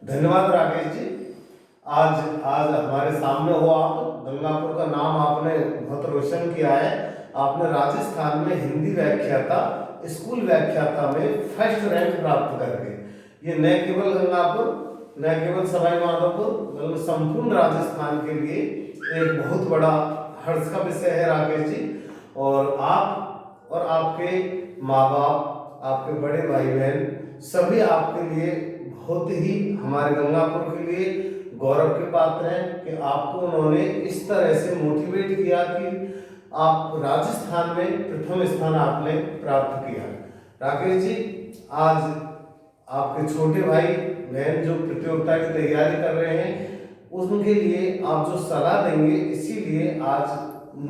धन्यवाद राकेश जी। आज आज हमारे सामने हो आप। गंगापुर का नाम आपने बहुत रोशन किया है। आपने राजस्थान में हिंदी व्याख्याता, स्कूल व्याख्याता में फर्स्ट रैंक प्राप्त करके, ये न केवल गंगापुर, न केवल सवाई माधोपुर, बल्कि संपूर्ण राजस्थान के लिए एक बहुत बड़ा हर्ष का विषय है राकेश जी। और आप और आपके माँ बाप, आपके बड़े भाई बहन, सभी आपके लिए बहुत ही, हमारे गंगापुर के लिए गौरव के पात्र हैं कि आपको उन्होंने इस तरह से मोटिवेट किया कि आप राजस्थान में प्रथम स्थान आपने प्राप्त किया। राकेश जी, आज आपके छोटे भाई बहन जो प्रतियोगिता की तैयारी कर रहे हैं, उनके लिए आप जो सलाह देंगे, इसीलिए आज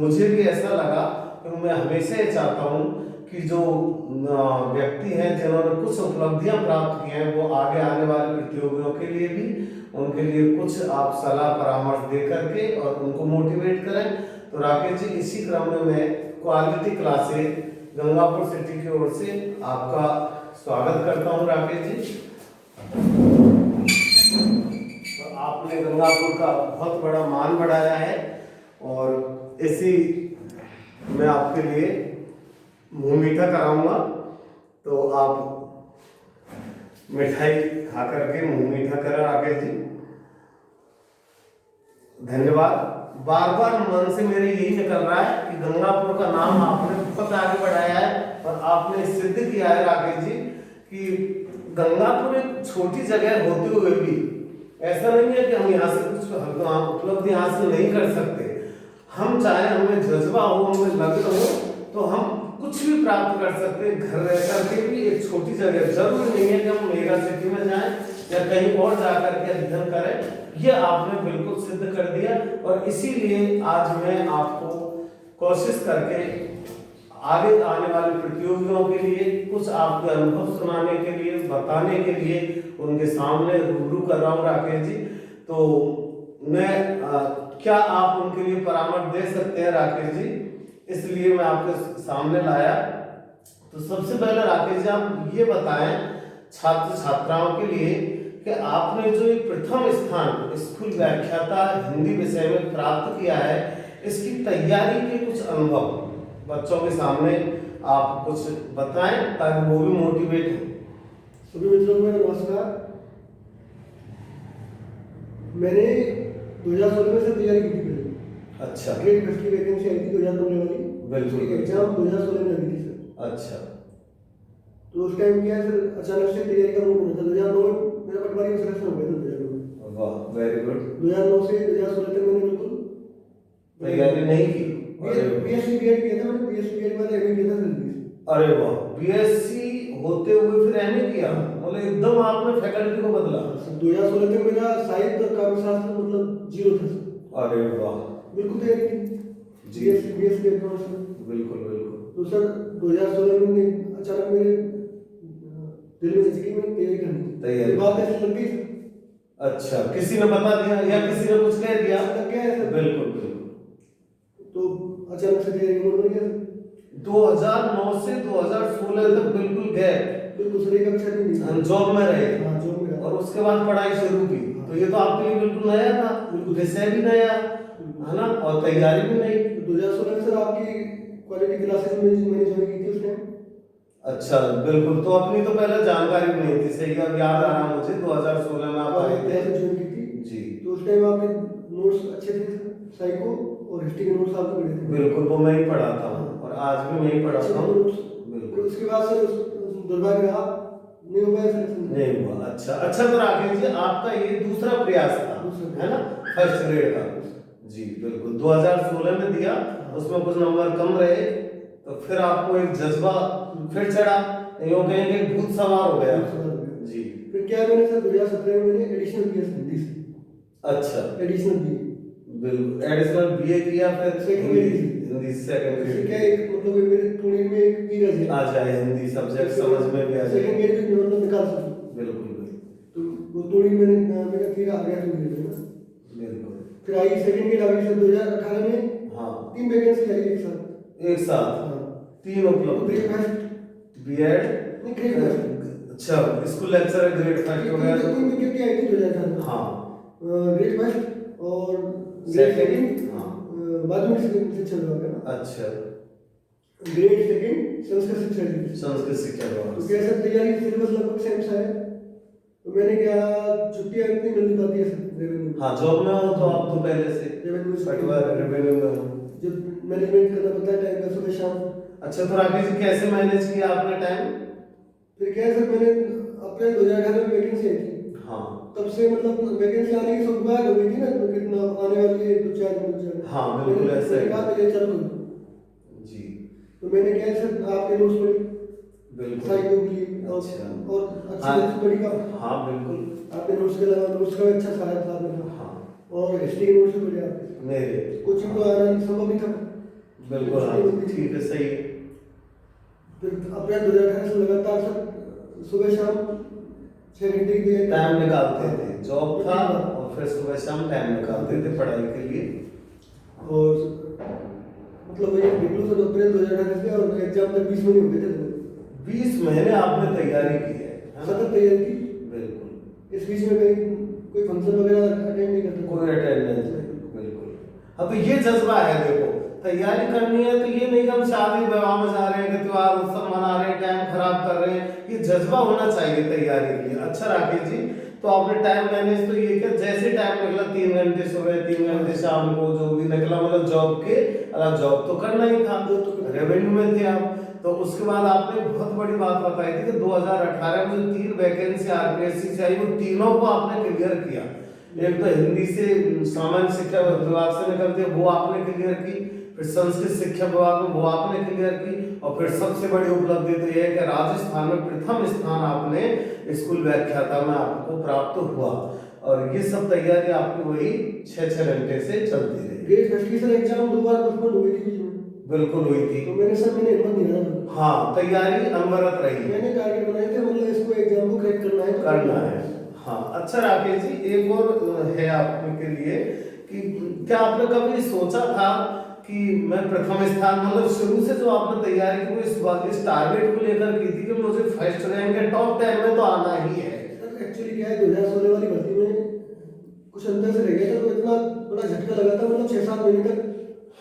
मुझे भी ऐसा लगा कि मैं हमेशा ये चाहता हूँ कि जो व्यक्ति हैं जिन्होंने कुछ उपलब्धियां प्राप्त की हैं, वो आगे आने वाले प्रतियोगियों के लिए भी, उनके लिए कुछ आप सलाह परामर्श दे करके और उनको मोटिवेट करें। तो राकेश जी, इसी क्रम में मैं क्वालिटी क्लासेस गंगापुर सिटी की ओर से आपका स्वागत करता हूं राकेश जी। तो आपने गंगापुर का बहुत बड़ा मान बढ़ाया है और इसी मैं आपके लिए मुंह मीठा कराऊंगा, तो आप मिठाई खा करके मुंह मीठा करें राकेश जी। धन्यवाद। बार बार मन से मेरे यही निकल रहा है कि गंगापुर का नाम आपने बहुत आगे बढ़ाया है और आपने सिद्ध किया है राकेश जी कि गंगापुर एक छोटी जगह होते हुए भी ऐसा नहीं है कि हम यहाँ से कुछ उपलब्धि हासिल नहीं कर सकते। हम चाहे, हमें जज्बा हो, हमें लगन हो, तो हम कुछ भी प्राप्त कर सकते हैं घर रह करके भी। एक छोटी जगह, जरूरी नहीं है कि हम मेगा सिटी में जाएं या कहीं और जाकर के अध्ययन करें। यह आपने बिल्कुल सिद्ध कर दिया और इसीलिए आज मैं आपको कोशिश करके आगे आने वाले प्रतियोगियों के लिए कुछ आपके अनुभव सुनाने के लिए, बताने के लिए उनके सामने रूबरू कर रहा हूँ राकेश जी। तो मैं क्या आप उनके लिए परामर्श दे सकते हैं राकेश जी? इसलिए मैं आपके सामने लाया। तो सबसे पहले राकेश जी, आप ये बताएं छात्र छात्राओं के लिए कि आपने जो एक प्रथम स्थान स्कूल व्याख्याता हिंदी विषय में प्राप्त किया है, इसकी तैयारी के कुछ अनुभव बच्चों के सामने आप कुछ बताएं ताकि वो भी मोटिवेट हो। सभी मित्रों को नमस्कार। मैंने 2016 में से तैयारी की थी पहले। अच्छा। ग्रेड फर्स्ट की वैकेंसी आई थी 2016 वाली। बिल्कुल। एग्जाम 2016 में लगी थी सर। अच्छा। तो उस टाइम क्या है सर, अचानक से तैयारी का मूड बना था। 2009 में मेरा पटवारी में सिलेक्शन हो गया था। 2009 में। वाह, वेरी गुड। 2009 से 2016 तक मैंने बिल्कुल तैयारी नहीं की। बीएससी बीएड किया था मैंने। बीएससी बीएड के बाद एमए किया था सर। अरे वाह, बीएससी होते हुए फिर एमए किया, मतलब एकदम आपने फैकल्टी को बदला। 2016 तक मेरा साहित्य और काव्य शास्त्र मतलब जीरो था सर। अरे वाह, बिल्कुल तैयारी की जी। बीएससी बीएससी बैकग्राउंड से। बिल्कुल बिल्कुल। तो सर 2016 में अचानक मेरे दिल में जैसे कि मैं तैयारी करनी तैयारी बात ऐसे लग गई सर। अच्छा, किसी ने बता दिया या किसी ने कुछ कह दिया? लग गया है सर। बिल्कुल बिल्कुल। तो अचानक से तैयारी मोड बन गया सर। 2009 से 2016 तक बिल्कुल गए, बिल्कुल सर, एक अक्षर भी नहीं। जॉब में रहे। हाँ, जॉब में रहा। और उसके बाद पढ़ाई शुरू की। तो ये तो आपके लिए बिल्कुल नया था, बिल्कुल विषय भी नया है ना, और तैयारी भी नहीं। 2016 में सर आपकी क्वालिटी क्लासेस में मैंने ज्वाइन की थी उस टाइम। अच्छा, बिल्कुल। तो अपनी तो पहले जानकारी भी नहीं थी, सही अब याद आ रहा मुझे, 2016 में आप आए थे। ज्वाइन की थी जी। तो उस टाइम आपके नोट्स अच्छे थे सर, साइको और हिस्ट्री के नोट्स आपके बड़े थे। बिल्कुल, वो मैं ही पढ़ाता हूँ और आज भी मैं ही पढ़ाता हूँ। बिल्कुल। उसके बाद सर दुर्भाग्य रहा, नहीं हो पाया सिलेक्शन। नहीं हुआ। अच्छा अच्छा। तो राकेश जी, आपका ये दूसरा प्रयास था, है ना, फर्स्ट ग्रेड का? जी बिल्कुल। 2016 में दिया, उसमें कुछ नंबर कम रहे, तो फिर आपको एक जज्बा फिर चढ़ा, यूँ कहेंगे भूत सवार हो गया। जी। फिर क्या मैंने सर 2017 में मैंने एडिशनल किया सर हिंदी से। अच्छा। Additional BA. बिल्कुल, एडिशनल बीए किया, फिर सेकंड हिंदी सेकंड ग्रेड। क्या ग्रेड एक मतलब मेरे टूणी में एक नीरज है, आ जाए, हिंदी सब्जेक्ट समझ में भी आ जाए। सेकंड ग्रेड भी मतलब निकाल सकूं। बिल्कुल बिल्कुल। तो वो टूणी मैंने मेरा फिर आ गया टूणी में ना। बिल्कुल। फिर आई सेकंड ग्रेड आ गई सर 2018 में। हाँ, 3 वैकेंसी आई एक साथ। एक साथ हाँ, 3 उपलब्ध। ग्रेड फर्स्ट बीएड नहीं, ग्रेड फर्स्ट अच्छा, स्कूल लेक्चरर ग्रेड फर्स्ट हो गया तो। 3 विकेट आई थी 2018 में। हाँ। ग्रेड फर्स्ट और ग्रेड सेकंड। सेकंड। हाँ। बाद में शिक्षा विभाग है ना। अच्छा, ग्रेड सेकंड संस्कृत शिक्षा विभाग। संस्कृत शिक्षा तो विभाग। कैसे तैयारी सिलेबस लगभग सेम सा है। तो मैंने क्या छुट्टियां इतनी मिल नहीं पाती है रेवेन्यू। हाँ, जॉब में हो तो आप तो पहले से रेवेन्यू पटवार रेवेन्यू में हो। जो मैनेजमेंट करना पड़ता है टाइम का सुबह शाम। अच्छा, तो राकेश जी कैसे मैनेज किया आपने टाइम? फिर क्या है सर, मैंने अप्रैल 2018 में वैकेंसी आई थी। हाँ। तब से मतलब वैकेंसी आने की शुरुआत हो गई थी ना, तो कितना आने वाली है 2-4 दिन। हाँ, बिल्कुल ऐसा मैंने है। कहा पहले चल जी, तो मैंने क्या है सर आपके नोट्स पढ़ी बिल्कुल। साइको के लिए अच्छा। और हाँ। अच्छी नोट्स पढ़ी का। हाँ, बिल्कुल। आपके नोट्स के अलावा नोट्स का भी अच्छा सहायता था मेरा। हाँ, और हिस्ट्री के नोट्स भी पढ़े आपके। मेरे कोचिंग तो आना संभव ही था। बिल्कुल। हाँ, ठीक है, सही है। फिर अप्रैल 2018 से लगातार सर सुबह शाम 6 घंटे की तैयारी। टाइम निकालते थे, जॉब था और फिर सुबह शाम टाइम निकालते थे पढ़ाई के लिए। और मतलब वही निकलू सर अप्रैल 2018 से और एग्जाम तक 20 महीने हो गए थे। 20 महीने आपने तैयारी की है ना? सतत तैयारी की। बिल्कुल। इस बीच में कहीं कोई फंक्शन वगैरह अटेंड नहीं करता। कोई अटेंडेंस नहीं, बिल्कुल। अब ये जज्बा है, देखो तैयारी करनी है तो ये नहीं कि हम शादी विवाह में जा रहे हैं कि त्योहार उत्सव मना रहे हैं, टाइम खराब कर रहे हैं। ये जज्बा होना चाहिए तैयारी के लिए। अच्छा राकेश जी, तो आपने टाइम मैनेज तो ये किया, जैसे टाइम निकला 3 घंटे सुबह 3 घंटे शाम को जो भी निकला, मतलब जॉब के अलावा जॉब तो करना ही था, रेवेन्यू में थे आप। तो उसके बाद आपने बहुत बड़ी बात बताई थी कि 2018 में जो 3 वैकेंसी आरपीएससी से आई वो तीनों को आपने क्लियर किया। एक तो हिंदी से सामान्य शिक्षा विभाग से निकल के वो आपने क्लियर की, फिर संस्कृत शिक्षा विभाग में वो आपने क्लियर की, और फिर सबसे बड़ी उपलब्धि तो यह है कि राजस्थान में प्रथम स्थान आपने स्कूल व्याख्याता में आपको प्राप्त हुआ। और ये सब तैयारी आपकी वही 6-6 घंटे से चलती रही। ग्रेड फर्स्ट की सर एग्जाम 2 बार पोस्टपोन हो गई थी बीच में। बिल्कुल हुई थी। तो मैंने हिम्मत नहीं हारा। हाँ, तैयारी अनवरत रही। मैंने टारगेट बनाए थे, मतलब इसको एग्जाम को क्रैक करना है तो करना है। हाँ, अच्छा राकेश जी, एक और है आपके लिए कि क्या आपने कभी सोचा था कि मैं प्रथम स्थान, मतलब शुरू से जो आपने तैयारी की वो इस टारगेट को लेकर की थी कि मुझे फर्स्ट रैंक या टॉप 10 में तो आना ही है? सर एक्चुअली क्या है 2016 वाली भर्ती में कुछ अंदर से रह गया था, तो इतना बड़ा झटका लगा था, मतलब 6-7 महीने तक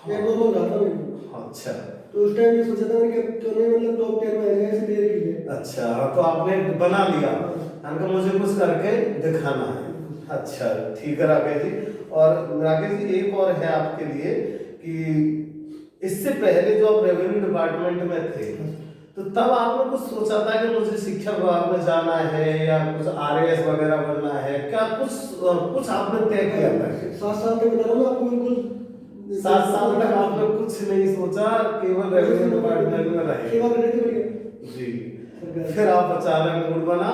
एब्नॉर्मल रहा था मैं। अच्छा। तो उस टाइम ये सोचा था मैंने कि क्यों नहीं मतलब टॉप 10 में आ जाए, ऐसे तैयारी की है। अच्छा, तो आपने बना लिया हमको, मुझे कुछ करके दिखाना है। अच्छा, ठीक है राकेश जी। और राकेश जी एक और है आपके लिए कि इससे पहले जो आप रेवेन्यू डिपार्टमेंट में थे तो तब आपने कुछ सोचा था कि मुझे शिक्षा विभाग में जाना है या कुछ आरएएस वगैरह बनना है, क्या कुछ आपने तय किया था? 7 साल तक बता रहा हूँ आपको, बिल्कुल 7 साल तक आपने कुछ नहीं सोचा, केवल रेवेन्यू डिपार्टमेंट में रहे? सेवा करने के लिए जी। फिर आप अचानक मूड बना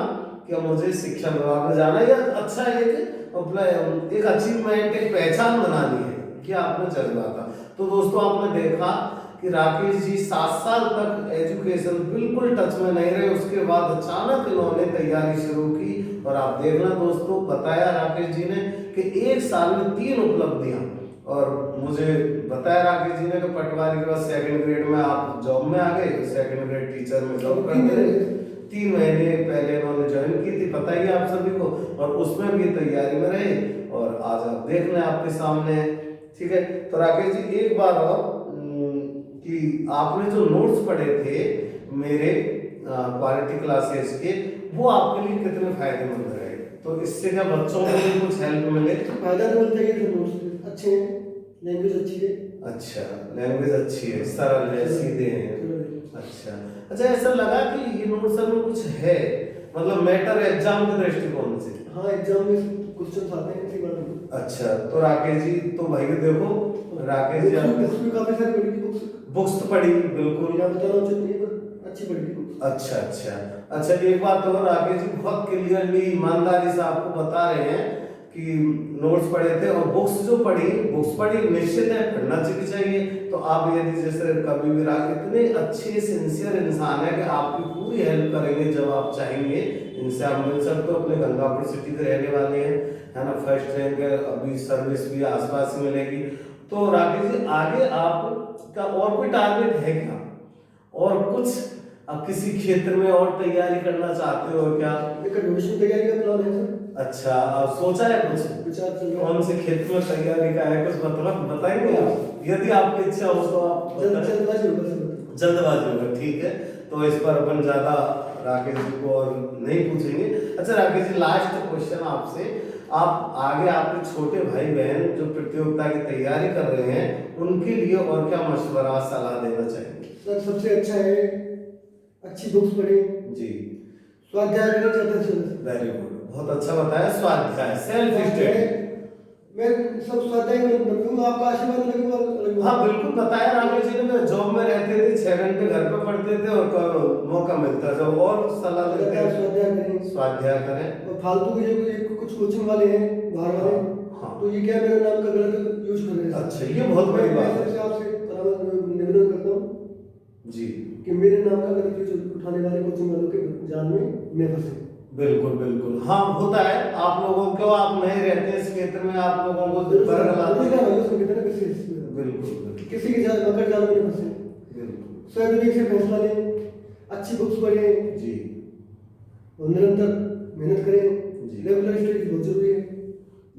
कि मुझे शिक्षा विभाग में जाना है, या अच्छा एक अचीवमेंट, एक पहचान बनानी है, कि आपने जज्बा था। तो दोस्तों आपने देखा कि राकेश जी 7 साल तक एजुकेशन बिल्कुल टच में नहीं रहे, उसके बाद अचानक इन्होंने तैयारी शुरू की। और आप देखना दोस्तों, बताया राकेश जी ने कि 1 साल में 3 उपलब्धियां, और मुझे बताया राकेश जी ने कि पटवारी के बाद 2nd ग्रेड में आप जॉब में आ गए, 2nd ग्रेड टीचर में जॉब करते रहे। 3 महीने पहले उन्होंने ज्वाइन की थी, पता ही है आप सभी को, और उसमें भी तैयारी में रहे, और आज आप देख लें आपके सामने। ठीक है, तो राकेश जी एक बार और कि आपने जो नोट्स पढ़े थे मेरे क्वालिटी क्लासेस के, वो आपके लिए कितने फायदेमंद रहे? तो इससे क्या बच्चों को भी कुछ हेल्प मिले? फायदा तो मिलता ही है, नोट्स अच्छे हैं, लैंग्वेज अच्छी है। अच्छा, लैंग्वेज अच्छी है, सरल है, सीधे हैं। अच्छा, ऐसा लगा कि ये नोट्स में कुछ है, मतलब मैटर एग्जाम के दृष्टिकोण से? हाँ, एग्जाम में क्वेश्चन आते हैं इसी बारे में। अच्छा, तो राकेश जी तो भाई देखो, राकेश जी आपने बुक्स भी काफी सारी पढ़ी थी। बुक्स तो पढ़ी बिल्कुल, या बताना उचित नहीं पर अच्छी पढ़ी थी। अच्छा, एक बात तो राकेश जी बहुत क्लियरली ईमानदारी से आपको बता रहे हैं कि नोट्स पढ़े थे और बुक्स पढ़ी निश्चित है, पढ़ना चाहिए। तो आप यदि जैसे कभी भी इतने अच्छे सिंसियर इंसान है कि आपकी पूरी हेल्प करेंगे जब आप चाहेंगे, इनसे आप मिल सकते हो। अपने गंगापुर सिटी के रहने वाले हैं, है ना, फर्स्ट रैंक है, अभी सर्विस भी आसपास ही मिलेगी। तो राकेश जी आगे आपका और कोई टारगेट है क्या, और कुछ अब किसी क्षेत्र में और तैयारी करना चाहते हो क्या? एक एडमिशन तैयारी का प्लान है सर। अच्छा, अब सोचा है कुछ? विचार चल रहा है। कौन से क्षेत्र में तैयारी का है, कुछ बताएंगे आप? यदि आपकी इच्छा हो तो आप जल्दबाजी होगा सर। जल्दबाजी होगा, ठीक है। तो इस पर अपन ज्यादा राकेश जी को और नहीं पूछेंगे। अच्छा राकेश जी, लास्ट क्वेश्चन आपसे, आप आगे आपके छोटे भाई बहन जो प्रतियोगिता की तैयारी कर रहे हैं उनके लिए और क्या मशवरा सलाह देना चाहेंगे? सर सबसे अच्छा है अच्छी बुक्स पढ़ें जी, स्वाध्याय करें ज़्यादा से ज़्यादा। वेरी गुड, बहुत अच्छा बताया। स्वाध्याय, सेल्फ स्टडी। मैं सब स्वाध्याय बनूंगा, आपका आशीर्वाद लगेगा। हाँ बिल्कुल बताया राकेश जी ने, मैं जॉब में रहते थे 6 घंटे घर पे पढ़ते थे और मौका मिलता जब और सलाह देते हैं। स्वाध्याय करें, स्वाध्याय करें। और फालतू के जो कुछ कोचिंग वाले हैं बाहर वाले, हाँ। तो ये क्या मेरे नाम का गलत यूज कर रहे हैं। अच्छा, ये बहुत बड़ी बात है। मैं आपसे निवेदन करता हूँ जी कि मेरे नाम का गलत यूज उठाने वाले कोचिंग वालों के जान में न फंसे। बिल्कुल बिल्कुल, हाँ होता है। आप लोगों को, आप नहीं रहते इस क्षेत्र में, आप लोगों को बिल्कुल किसी के जाल मकर जाल में न फंसे। बिल्कुल स्वयं से फैसला लें, अच्छी बुक्स पढ़ें जी, और निरंतर मेहनत करें। जी। रेगुलर स्टडी बहुत जरूरी है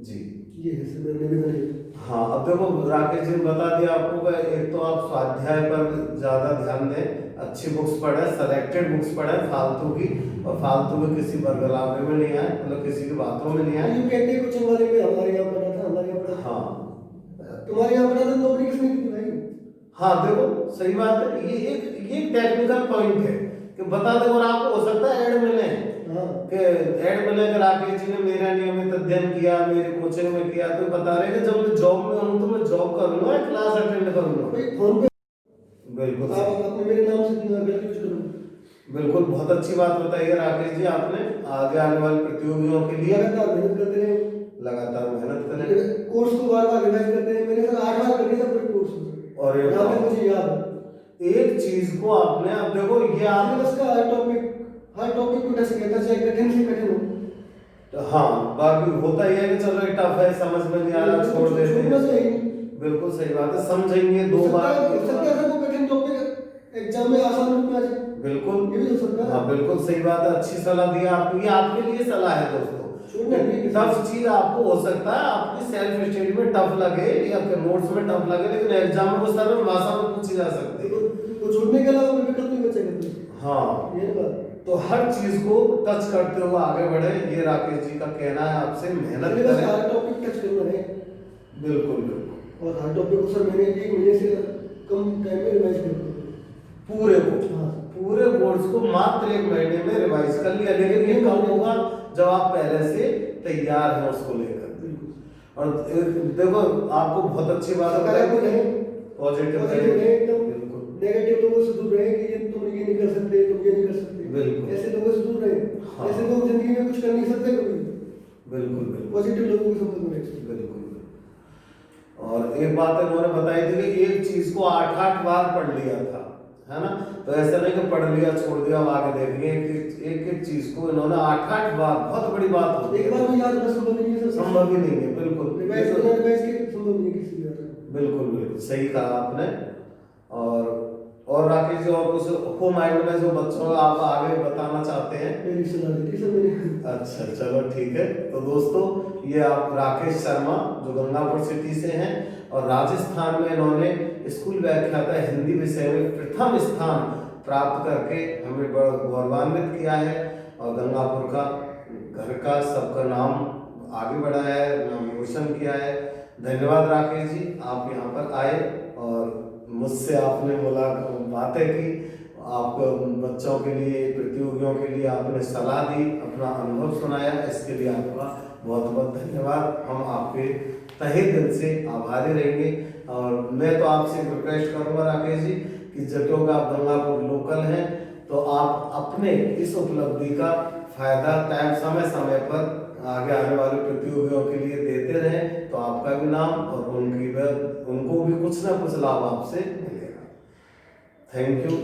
जी। ये है सर मेरा निवेदन है। हाँ, अब देखो राकेश जी ने बता दिया आपको कि एक तो आप स्वाध्याय पर ज्यादा ध्यान दें, अच्छी बुक्स पढ़ें, सेलेक्टेड बुक्स पढ़ें, फालतू की, और फालतू के किसी बरगलावे में नहीं आए, मतलब किसी की बातों में नहीं आए। ये कहते हैं कोचिंग वाले में हमारे यहाँ पढ़ा था, हमारे यहाँ पढ़ा था। हाँ तुम्हारे यहाँ पढ़ा था, नौकरी किसने की थी भाई? हाँ, देखो सही बात है। ये टेक्निकल पॉइंट है कि बता दे, और आपको हो सकता है ऐड मिले हाँ कि ऐड मिले कि राकेश जी ने मेरा नियमित अध्ययन किया, मेरे कोचिंग में किया, तो बता रहे कि जब मैं जॉब में हूँ तो मैं जॉब करूंगा या क्लास अटेंड करूंगा। भाई फोन पे बिल्कुल आप अपने मेरे नाम से गलत यूज करो। बिल्कुल, बहुत अच्छी बात बताई है राकेश जी आपने। आगे आने वाली प्रतियोगियों के लिए लगातार मेहनत करते रहे, लगातार मेहनत करें, कोर्स को बार बार रिवाइज करते रहे। मैंने सर 8 बार कर दिया था पूरे कोर्स को, और यहाँ पे मुझे याद है। एक चीज को आपने, अब देखो ये आप सिलेबस का हर टॉपिक को टच किया था, चाहे कठिन से कठिन हो। हाँ, बाकी होता ही है कि चलो ये टफ है, समझ में नहीं आ रहा, छोड़ देते हैं। बिल्कुल सही बात है, समझेंगे 2 बार। सकता है वो कठिन टॉपिक एग्जाम में आसान रूप में आ जाए। बिल्कुल, ये भी हो सकता है। हाँ बिल्कुल सही बात है, अच्छी सलाह दी आपको। ये आपके लिए सलाह है दोस्तों। टफ चीज आपको हो सकता है आपकी सेल्फ स्टडी में टफ लगे या फिर नोट्स में टफ लगे, लेकिन एग्जाम में वो सरल भाषा में पूछी जा सकती है। वो छोड़ने के अलावा कोई विकल्प नहीं बचेगा। हाँ, ये बात तो हर चीज को टच करते हुए आगे बढ़े, ये राकेश जी का कहना है आपसे। मेहनत करें, हर टॉपिक टच करना है। बिल्कुल बिल्कुल, और हर टॉपिक को सर मैंने 1 महीने से कम टाइम में रिवाइज कर दिया पूरे को। हाँ। पूरे कोर्स को मात्र 1 महीने में रिवाइज कर लिया, लेकिन ये कब होगा जब आप पहले से तैयार हैं उसको लेकर। और देखो आपको बहुत अच्छी बात है, पॉजिटिव बिल्कुल, नेगेटिव लोगों से दूर रहे कि ये तुम ये नहीं कर सकते, तुम ये नहीं कर सकते। बिल्कुल, ऐसे लोगों से दूर रहे। हाँ। ऐसे लोग जिंदगी में कुछ कर नहीं सकते कभी। बिल्कुल बिल्कुल, पॉजिटिव लोगों के संपर्क में रहिए। बिल्कुल। और एक बात इन्होंने बताई थी कि एक चीज को 8-8 बार पढ़ लिया था, है ना? तो ऐसा नहीं कि पढ़ लिया छोड़ दिया, अब आगे देखेंगे। एक चीज को इन्होंने 8-8 बार, बहुत बड़ी बात होती है। एक बार में याद रखना संभव नहीं है सर। संभव ही नहीं है, बिल्कुल। रिवाइज के संभव नहीं है किसी भी तरह। बिल्कुल बिल्कुल सही कहा आपने। और राकेश जी, और कुछ हो माइंड में जो बच्चों को आप आगे बताना चाहते हैं? मेरी सलाह देती सर मैंने। अच्छा चलो ठीक है। तो दोस्तों, ये आप राकेश शर्मा जो गंगापुर सिटी से हैं, और राजस्थान में इन्होंने स्कूल व्याख्याता हिंदी विषय में प्रथम स्थान प्राप्त करके हमें बड़ा गौरवान्वित किया है, और गंगापुर का, घर का, सबका नाम आगे बढ़ाया है, नाम रोशन किया है। धन्यवाद राकेश जी, आप यहाँ पर आए और मुझसे आपने बातें की, आपको बच्चों के लिए, प्रतियोगियों के लिए आपने सलाह दी, अपना अनुभव सुनाया, इसके लिए आपका बहुत बहुत धन्यवाद। हम आपके तहे दिल से आभारी रहेंगे। और मैं तो आपसे रिक्वेस्ट करूंगा राकेश जी कि जब क्योंकि आप गंगापुर लोकल हैं, तो आप अपने इस उपलब्धि का फायदा टाइम समय समय पर आगे आने वाले प्रतियोगियों के लिए देते रहें, तो आपका भी नाम और उनको भी कुछ ना कुछ लाभ आपसे मिलेगा। Thank you.